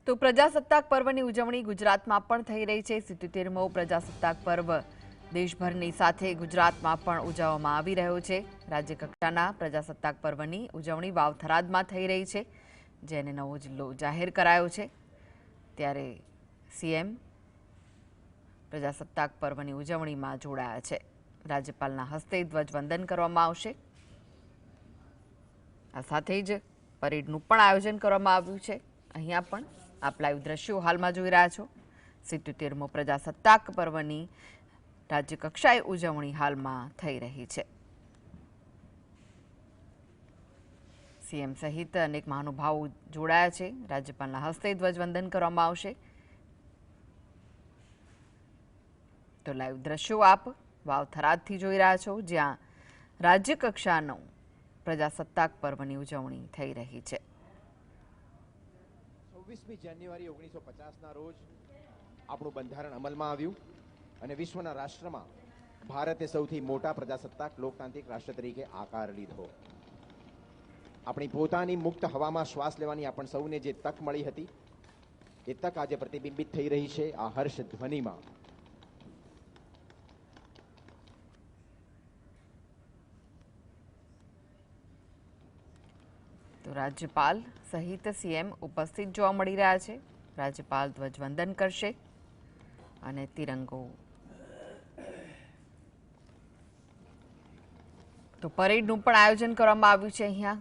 તો પ્રજાસત્તાક પર્વની ઉજવણી ગુજરાતમાં પણ થઈ રહી છે। 77મો પ્રજાસત્તાક પર્વ દેશભરની સાથે ગુજરાતમાં પણ ઉજવવામાં આવી રહ્યો છે। રાજ્યકક્ષાના પ્રજાસત્તાક પર્વની ઉજવણી વાવથરાદમાં થઈ રહી છે, જેને નવો જિલ્લો જાહેર કરાયો છે। ત્યારે સીએમ પ્રજાસત્તાક પર્વની ઉજવણીમાં જોડાયા છે। રાજ્યપાલના હસ્તે ધ્વજવંદન કરવામાં આવશે। આ સાથે જ પરેડનું પણ આયોજન કરવામાં આવ્યું છે। અહીંયા પણ આપ લાઈવ દ્રશ્યો હાલમાં જોઈ રહ્યા છો। 77મો પ્રજાસત્તાક પર્વની રાજ્યકક્ષાએ ઉજવણી હાલમાં થઈ રહી છે। સીએમ સહિત અનેક મહાનુભાવો જોડાયા છે। રાજ્યપાલના હસ્તે ધ્વજવંદન કરવામાં આવશે। તો લાઈવ દ્રશ્યો આપ વાવથરાદથી જોઈ રહ્યા છો, જ્યાં રાજ્યકક્ષાનો પ્રજાસત્તાક પર્વની ઉજવણી થઈ રહી છે। 26મી જાન્યુઆરી 1950ના રોજ આપણું બંધારણ અમલમાં આવ્યું અને વિશ્વના રાષ્ટ્રમાં ભારતે સૌથી મોટા પ્રજાસત્તાક લોકતાંત્રિક રાષ્ટ્ર તરીકે આકાર લીધો। આપણી પોતાની મુક્ત હવામાં શ્વાસ લેવાની આપણ સૌને જે તક મળી હતી, એ તક આજે પ્રતિબિંબિત થઈ રહી છે આ હર્ષ ધ્વનિમાં। તો રાજ્યપાલ સહિત સીએમ ઉપસ્થિત જોવા મળી રહ્યા છે। રાજ્યપાલ ધ્વજવંદન કરશે અને તિરંગો તો પરેડનું પણ આયોજન કરવામાં આવ્યું છે। અહીંયા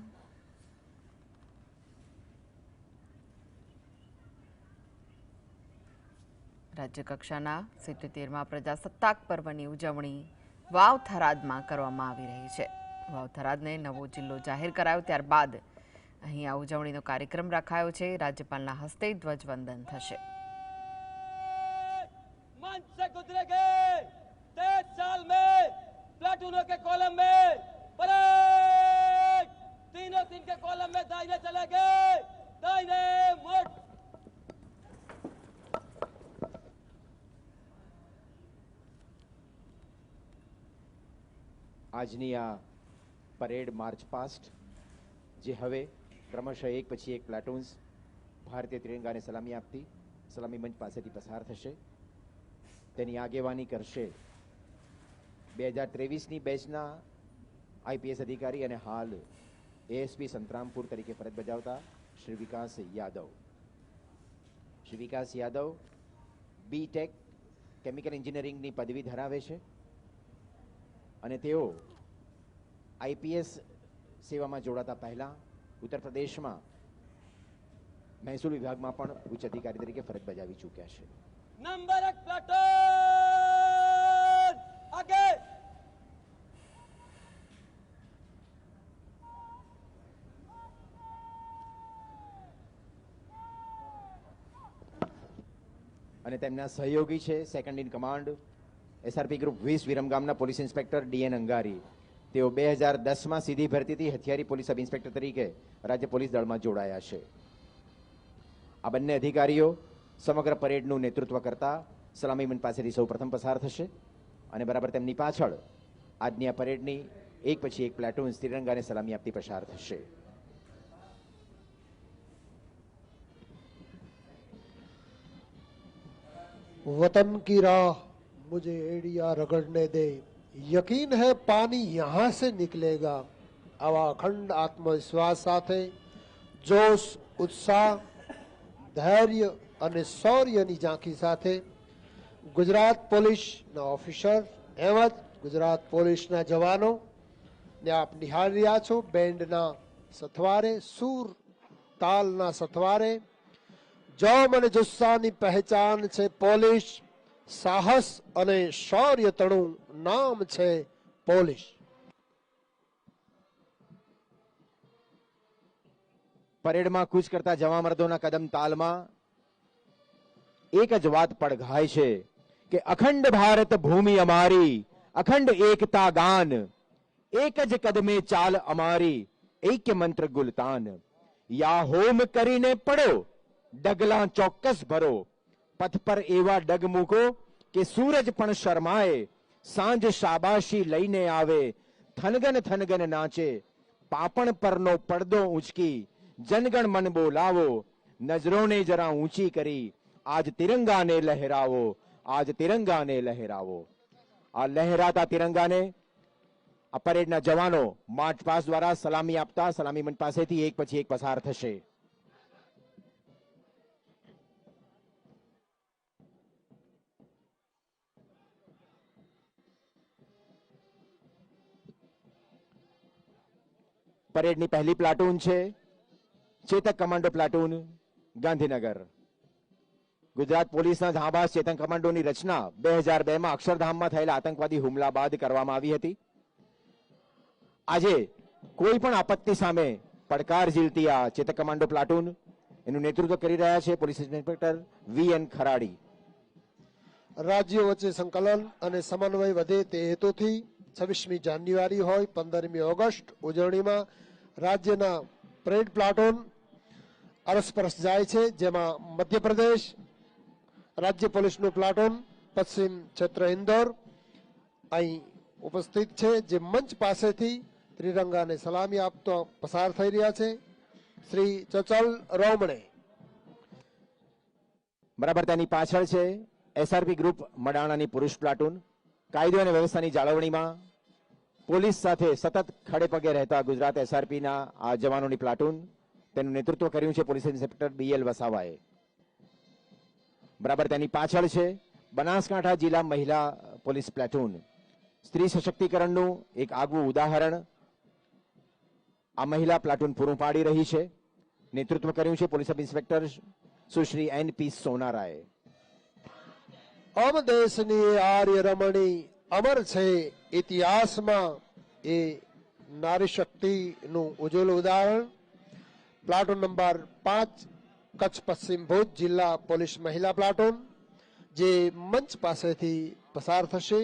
રાજ્યકક્ષાના 77મા પ્રજાસત્તાક પર્વની ઉજવણી વાવથરાદમાં કરવામાં આવી રહી છે। વાવથરાદને નવો જિલ્લો જાહેર કરાયો ત્યારબાદ અહીં આ ઉજવણીનો કાર્યક્રમ રખાયો છે। રાજ્યપાલના હસ્તે ધ્વજવંદન થશે। मंच से गुजरेंगे 23 साल में प्लाटूनों के कॉलम में परेड, तीनों तीन के कॉलम में दाहिने चलेंगे, दाहिने मुड़। આજની આ પરેડ માર્ચ પાસ્ટ જે હવે ક્રમશઃ એક પછી એક પ્લાટૂન્સ ભારતીય તિરંગાને સલામી આપતી સલામી મંચ પાસેથી પસાર થશે, તેની આગેવાની કરશે 2023ની બેચના આઈપીએસ અધિકારી અને હાલ એએસપી સંતરામપુર તરીકે ફરજ બજાવતા શ્રી વિકાસ યાદવ। શ્રી વિકાસ યાદવ બીટેક કેમિકલ એન્જિનિયરિંગની પદવી ધરાવે છે અને તેઓ આઈપીએસ સેવામાં જોડાતા પહેલા ઉત્તર પ્રદેશમાં મહેસૂલ વિભાગમાં પણ ઉચ્ચ અધિકારી તરીકે ફરજ બજાવી ચૂક્યા છે। नंबर 1 प्लाटून आगे। અને તેમના સહયોગી છે second in command SRP group 20 વિરમગામના પોલીસ ઇન્સ્પેક્ટર ડીએન અંગારી। તેઓ 2010માં સીધી ભરતીથી હથિયારી પોલીસ સબ ઇન્સ્પેક્ટર તરીકે રાજ્ય પોલીસ દળમાં જોડાયા છે। આ બંને અધિકારીઓ સમગ્ર પરેડનું નેતૃત્વ કરતા સલામી મંચ પાસેથી સૌ પ્રથમ પસાર થશે અને બરાબર તેમની પાછળ આજની આ પરેડની એક પછી એક પ્લાટૂન તિરંગાને સલામી આપતી પસાર થશે। वतन की राह मुझे एड़िया रगड़ने दे, यकीन है पानी यहाँ से निकलेगा। आवा अखंड आत्मविश्वास સાથે જોશ, ઉત્સાહ, ધૈર્ય અને શૌર્યની ઝાંખી સાથે ગુજરાત પોલીસના ઓફિસર તેમજ ગુજરાત પોલીસના જવાનો ને આપ નિહાળી રહ્યા છો। બેન્ડના સથવારે, સૂર તાલના સથવારે જોમ અને જુસ્સાની પહેચાન છે પોલીસ, સાહસ અને શૌર્ય તણું નામ છે પોલીસ। પરેડમાં કૂચ કરતા જવા મર્દોના કદમ તાલમાં એક જ વાત પડઘાય છે કે અખંડ ભારત ભૂમિ અમારી, અખંડ એકતા ગાન, એક જ કદમે ચાલ અમારી, ऐक्य मंत्र गुलतान। या होम કરીને પડો, ડગલા ચોક્કસ ભરો, પથ પર એવા ડગ મૂકો કે સૂરજ પણ શરમાએ, સાંજ શાબાશી લઈને આવે, થનગન થનગન નાચે, પાપણ પરનો પડદો ઊંચકી, જનગણ મન બોલાવો, નજરોને જરા ઊંચી કરી આજ તિરંગાને લહેરાવો, આજ તિરંગાને લહેરાવો. આ લહેરાતા તિરંગાને આ પરેડના જવાનો માર્ચ પાસ દ્વારા સલામી આપતા સલામી મંચ પાસેથી એક પછી એક પસાર થશે. પરેડની પહેલી પ્લાટૂન છે ચેતક કમાન્ડો પ્લાટૂન, ગાંધીનગર. ગુજરાત પોલીસના જાંબાઝ ચેતક કમાન્ડોની રચના 2002માં અક્ષરધામમાં થયેલા આતંકવાદી હુમલા બાદ કરવામાં આવી હતી. આજે કોઈ પણ આપત્તિ સામે પડકાર ઝીલતી આ ચેતક કમાન્ડો પ્લાટૂન એનું નેતૃત્વ કરી રહ્યા છે પોલીસ ઇન્સ્પેક્ટર VN ખરાડી. રાજ્યો વચ્ચે સંકલન અને સમન્વય વધે તે હેતુથી 26મી જાન્યુઆરી હોય 15મી ઓગસ્ટ ઉજવણીમાં રાજ્યના પરેડ પ્લાટૂન અરસપરસ જાય છે, જેમાં મધ્યપ્રદેશ રાજ્ય પોલીસનું પ્લાટૂન પશ્ચિમ ક્ષેત્ર ઇન્દોર અહીં ઉપસ્થિત છે, જે મંચ પાસેથી ત્રિરંગાને સલામી આપતો પસાર થઈ રહ્યા છે. શ્રી ચચલ રોમણે. બરાબર તેની પાછળ છે SRP ગ્રુપ મડાણાની પુરુષ પ્લાટૂન. કાયદો અને વ્યવસ્થાની જાળવણીમાં પોલીસ સાથે સતત ખડે પગે રહેતા ગુજરાત SRPના આ જવાનોની પ્લાટૂન, તેનું નેતૃત્વ કર્યું છે પોલીસ ઇન્સ્પેક્ટર BL વસાવાએ. બરાબર તેની પાછળ છે બનાસકાંઠા જિલ્લા મહિલા પોલીસ પ્લાટૂન. સ્ત્રી સશક્તિકરણનું એક આગવું ઉદાહરણ આ મહિલા પ્લાટૂન પૂરું પાડી રહી છે. નેતૃત્વ કર્યું છે પોલીસ સબ ઇન્સ્પેક્ટર સુશ્રી NP સોનારાએ. અમ દેશની આર્ય રમણી અમર છે ઇતિહાસમાં એ નારી શક્તિનું ઉજ્જવળ ઉદાહરણ. પ્લાટૂન નંબર 5 કચ્છ પશ્ચિમ ભુજ જિલ્લા પોલીસ મહિલા પ્લાટૂન, જે મંચ પાસેથી પસાર થશે.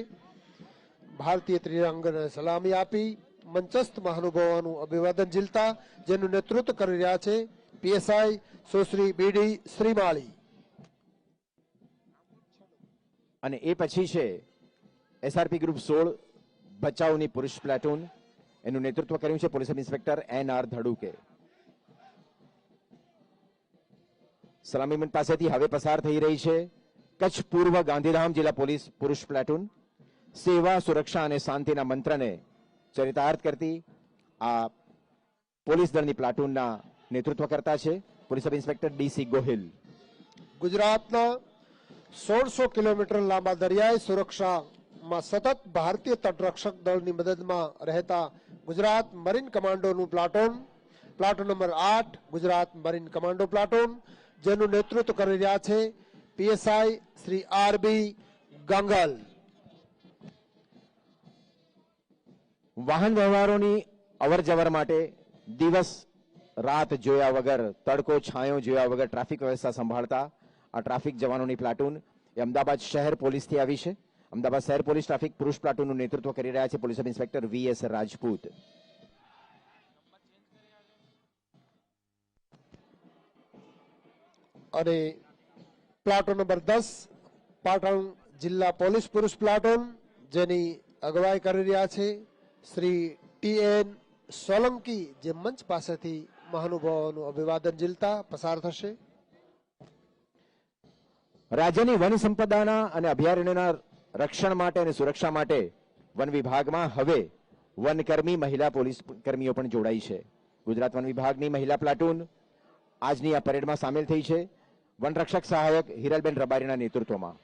ભારતીય ત્રિરંગાને સલામી આપી મંચસ્થ મહાનુભાવોનું અભિવાદન ઝીલતા જેનું નેતૃત્વ કરી રહ્યા છે PSI સુશ્રી BD શ્રીમાળી. અને એ પછી છે SRP ગ્રુપ 16 ભચાઉની પુરુષ પ્લાટૂન, એનું નેતૃત્વ કર્યું છે પોલીસ સબ ઇન્સ્પેક્ટર NR ધડુકે. સલામી મંચ પાસેથી હવે પસાર થઈ રહી છે કચ્છ પૂર્વ ગાંધીધામ જિલ્લા પોલીસ પુરુષ પ્લાટૂન. સેવા, સુરક્ષા અને શાંતિના મંત્રને ચરિતાર્થ કરતી આ પોલીસ દળની પ્લાટૂનના નેતૃત્વ કરતા છે police sub inspector DC Gohil. ગુજરાતના 1600 કિલોમીટર લાંબા દરિયાઈ સુરક્ષામાં સતત ભારતીય તટરક્ષક દળની મદદમાં રહેતા ગુજરાત મરીન કમાન્ડોનું platoon, platoon number 8 Gujarat marine commando platoon, જેનું નેતૃત્વ કરી રહ્યા છે PSI શ્રી RB ગંગલ. વાહન વ્યવહારોની અવર જવર માટે દિવસ રાત જોયા વગર, તડકો છાંયો જોયા વગર ટ્રાફિક વ્યવસ્થા સંભાળતા આ ટ્રાફિક જવાનોની પ્લાટૂન એ અમદાવાદ શહેર પોલીસથી આવી છે. અમદાવાદ શહેર પોલીસ ટ્રાફિક પુરુષ પ્લાટૂનનું નેતૃત્વ કરી રહ્યા છે police sub inspector VS Rajput. અને પ્લાટૂન નંબર 10 પાટણ જિલ્લા પોલીસ પુરુષ પ્લાટૂન, જેની અગવાઈ કરી રહ્યા છે શ્રી TN સોલંકી, જે મંચ પાસેથી મહાનુભાવોનું અભિવાદન ઝીલતા પસાર થશે. રાજ્યની વન સંપદાના અને અભયારણ્યના રક્ષણ માટે અને સુરક્ષા માટે વન વિભાગમાં હવે વનકર્મી મહિલા પોલીસ કર્મીઓ પણ જોડાઈ છે. ગુજરાત વન વિભાગની મહિલા પ્લાટૂન આજની આ પરેડમાં સામેલ થઈ છે વનરક્ષક સહાયક હિરલબેન રબારીના નેતૃત્વમાં.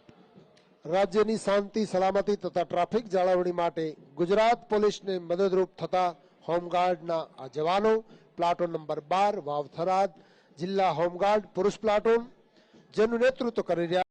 રાજ્યની શાંતિ, સલામતી તથા ટ્રાફિક જાળવણી માટે ગુજરાત પોલીસને મદદરૂપ થતા હોમગાર્ડના આ જવાનો પ્લાટૂન નંબર 12 વાવ થરાદ જિલ્લા હોમગાર્ડ પુરુષ પ્લાટૂન, જેનું નેતૃત્વ કરી રહ્યા